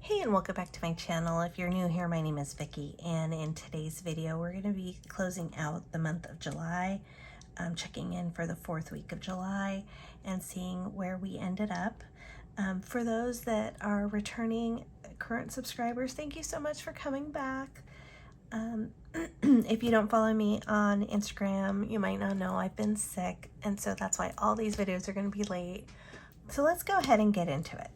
Hey, and welcome back to my channel. If you're new here, my name is Vicky, and in today's video we're going to be closing out the month of July, checking in for the 4th week of July and seeing where we ended up. For those that are returning current subscribers, thank you so much for coming back. If you don't follow me on Instagram, you might not know I've been sick, and so that's why all these videos are going to be late. So let's go ahead and get into it.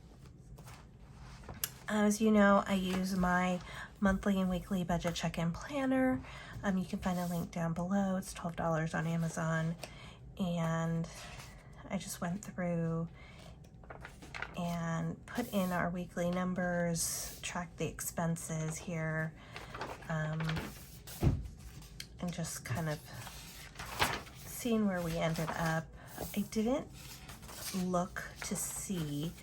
As you know, I use my monthly and weekly budget check-in planner. You can find a link down below. It's $12 on Amazon. And I just went through and put in our weekly numbers, tracked the expenses here, and just kind of seeing where we ended up. I didn't look to see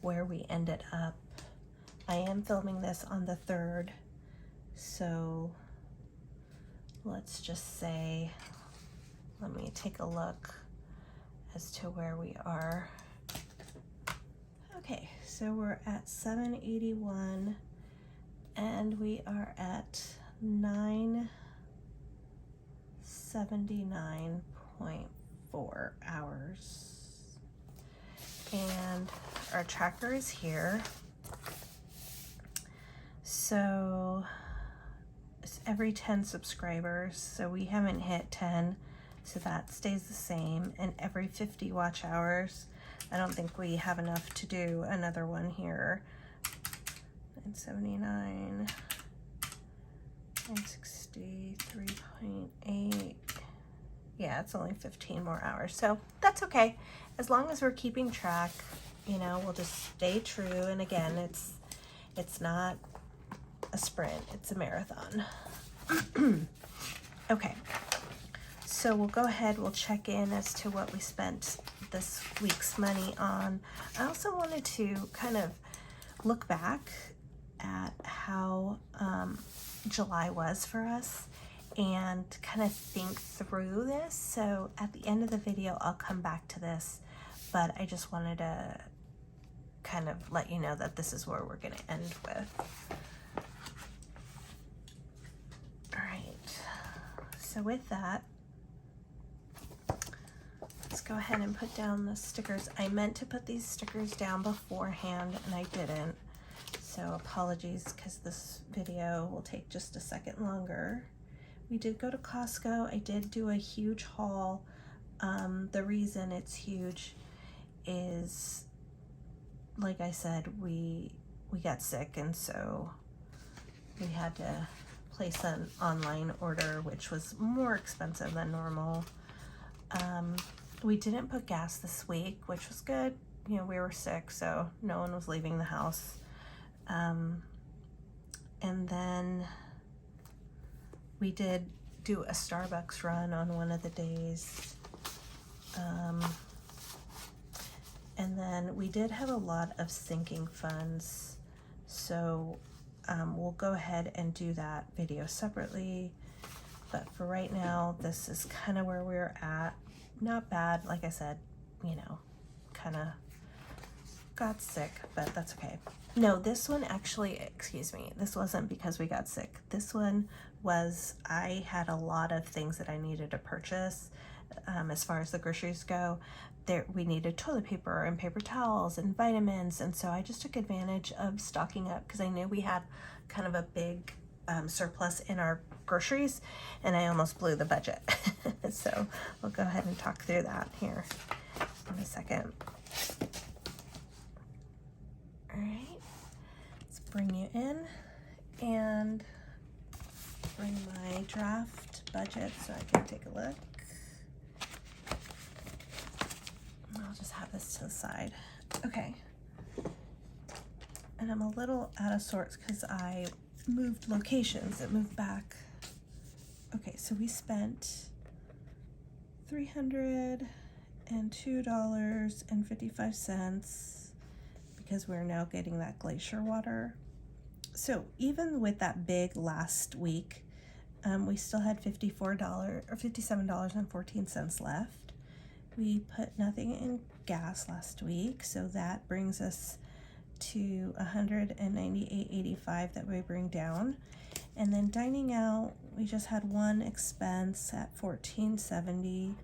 where we ended up. I am filming this on the 3rd, so let's just say, let me take a look as to where we are. Okay, so we're at 781 and we are at 979.4 hours. And our tracker is here. So it's every 10 subscribers, so we haven't hit 10, so that stays the same. And every 50 watch hours, I don't think we have enough to do another one here. 979, 963.8. Yeah, it's only 15 more hours, so that's okay. As long as we're keeping track, you know, we'll just stay true. And again, it's not a sprint, it's a marathon. Okay, so we'll go ahead, we'll check in as to what we spent this week's money on. I also wanted to kind of look back at how July was for us and kind of think through this. So at the end of the video, I'll come back to this, but I just wanted to kind of let you know that this is where we're going to end with. So with that, let's go ahead and put down the stickers. I meant to put these stickers down beforehand and I didn't. So apologies, because this video will take just a second longer. We did go to Costco. I did do a huge haul. The reason it's huge is, like I said, we got sick, and so we had to place an online order, which was more expensive than normal. We didn't put gas this week, which was good. You know, we were sick, so no one was leaving the house. And then we did do a Starbucks run on one of the days. And then we did have a lot of sinking funds, so we'll go ahead and do that video separately, but for right now, this is kind of where we're at. Not bad, like I said, you know, kind of got sick, but that's okay. No, this one actually, excuse me, this wasn't because we got sick. This one was, I had a lot of things that I needed to purchase as far as the groceries go. We needed toilet paper and paper towels and vitamins, and so I just took advantage of stocking up because I knew we had kind of a big surplus in our groceries, and I almost blew the budget. So we'll go ahead and talk through that here in a second. All right, let's bring you in and bring my draft budget so I can take a look. I'll just have this to the side. Okay. And I'm a little out of sorts because I moved locations. It moved back. Okay, so we spent $302.55 because we're now getting that glacier water. So even with that big last week, we still had $57.14 left. We put nothing in gas last week, so that brings us to $198.85 that we bring down. And then dining out, we just had one expense at $14.70,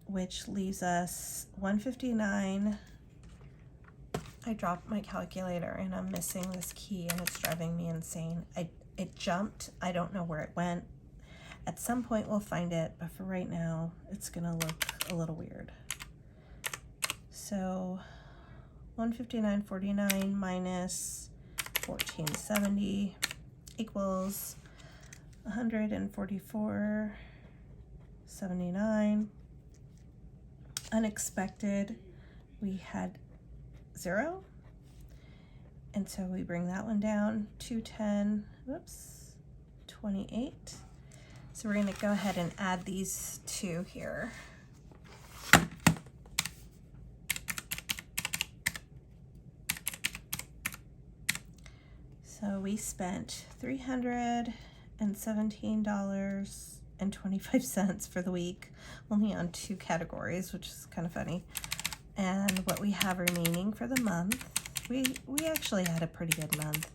which leaves us $159. I dropped my calculator and I'm missing this key and it's driving me insane. It jumped. I don't know where it went. At some point we'll find it, but for right now it's gonna look a little weird. So 159.49 minus 14.70 equals 144.79. Unexpected, we had 0, and so we bring that one down. 210, whoops, 28. So we're going to go ahead and add these two here. So we spent $317.25 for the week, only on 2 categories, which is kind of funny. And what we have remaining for the month, we actually had a pretty good month.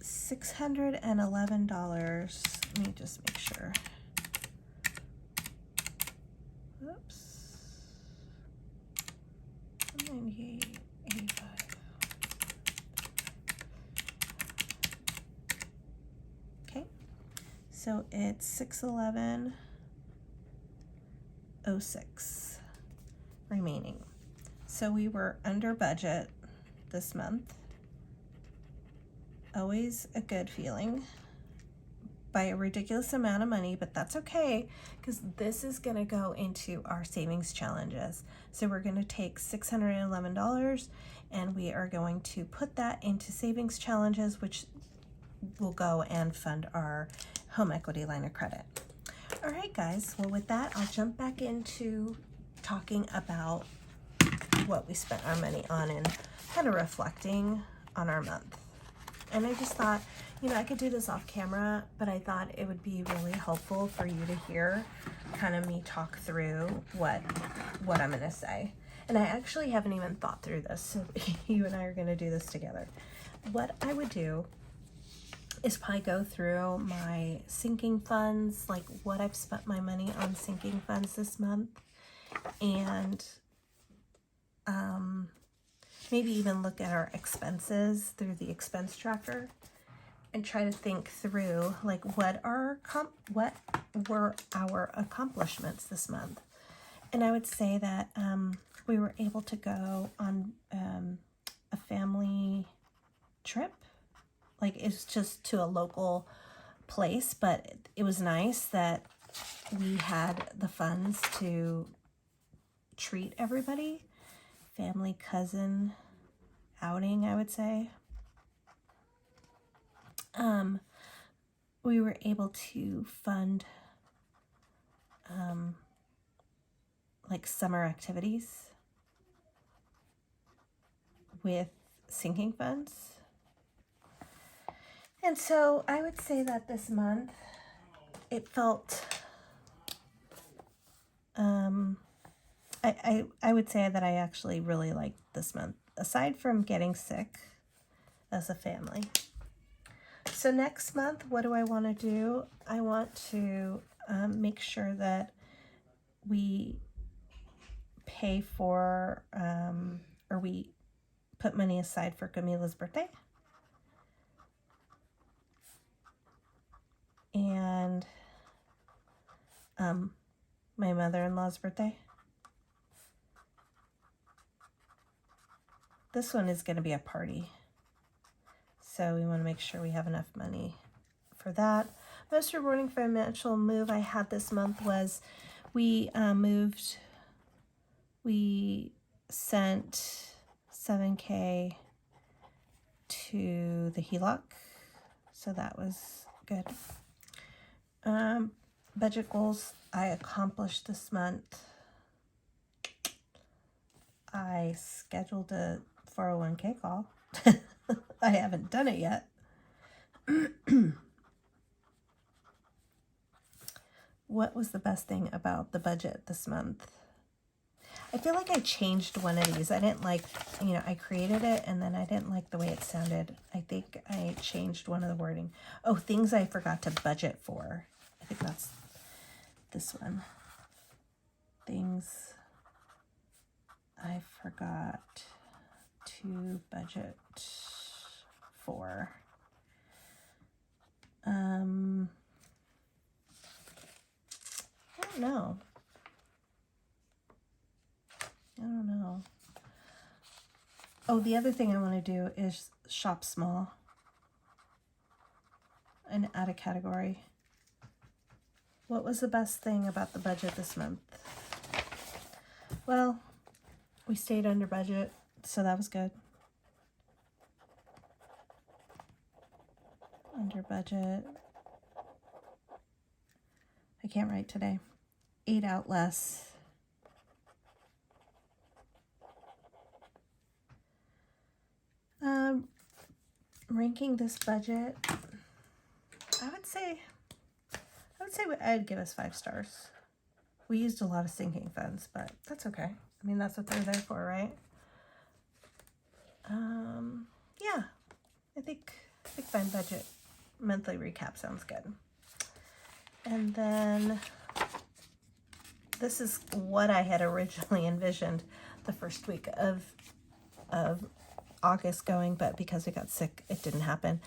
$611. Let me just make sure. Oops. 198.85. Okay. So it's $611.06 remaining. So we were under budget this month. Always a good feeling, by a ridiculous amount of money, but that's okay because this is going to go into our savings challenges. So we're going to take $611 and we are going to put that into savings challenges, which will go and fund our home equity line of credit. All right, guys. Well, with that, I'll jump back into talking about what we spent our money on and kind of reflecting on our month. And I just thought, you know, I could do this off camera, but I thought it would be really helpful for you to hear kind of me talk through what I'm going to say. And I actually haven't even thought through this, so you and I are going to do this together. What I would do is probably go through my sinking funds, like what I've spent my money on sinking funds this month, and maybe even look at our expenses through the expense tracker and try to think through like what were our accomplishments this month. And I would say that we were able to go on a family trip. Like, it's just to a local place, but it was nice that we had the funds to treat everybody. Family cousin outing, I would say. We were able to fund like summer activities with sinking funds. And so I would say that this month it felt I would say that I actually really liked this month, aside from getting sick as a family. So next month, what do I want to do? I want to make sure that we pay for, or we put money aside for Camila's birthday. And my mother-in-law's birthday. This one is going to be a party. So we want to make sure we have enough money for that. Most rewarding financial move I had this month was we sent $7K to the HELOC. So that was good. Budget goals I accomplished this month. I scheduled a 401k call. I haven't done it yet. What was the best thing about the budget this month? I feel like I changed one of these. I didn't like, you know, I created it and then I didn't like the way it sounded. I think I changed one of the wording. Oh, things I forgot to budget for. I think that's this one. Things I forgot to budget for. I don't know. Oh, the other thing I want to do is shop small and add a category. What was the best thing about the budget this month? Well, we stayed under budget, so that was good. Under budget. I can't write today. Ate out less. Ranking this budget, I would say I'd give us 5 stars. We used a lot of sinking funds, but that's okay. I mean, that's what they're there for, right? Yeah, I think fine budget monthly recap sounds good. And then this is what I had originally envisioned the first week of August going, but because I got sick, it didn't happen.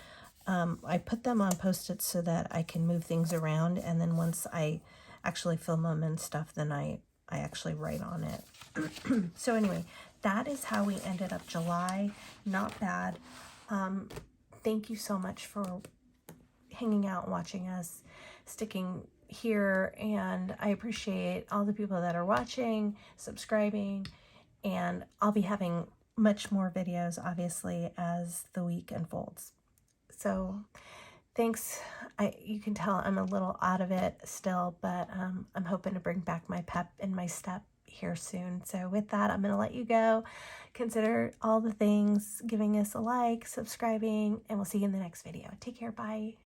I put them on Post-its so that I can move things around, and then once I actually film them and stuff, then I actually write on it. So anyway, that is how we ended up July. Not bad. Thank you so much for hanging out, watching us, sticking here, and I appreciate all the people that are watching, subscribing, and I'll be having much more videos, obviously, as the week unfolds. So thanks. You can tell I'm a little out of it still, but I'm hoping to bring back my pep and my step here soon. So with that, I'm going to let you go. Consider all the things, giving us a like, subscribing, and we'll see you in the next video. Take care. Bye.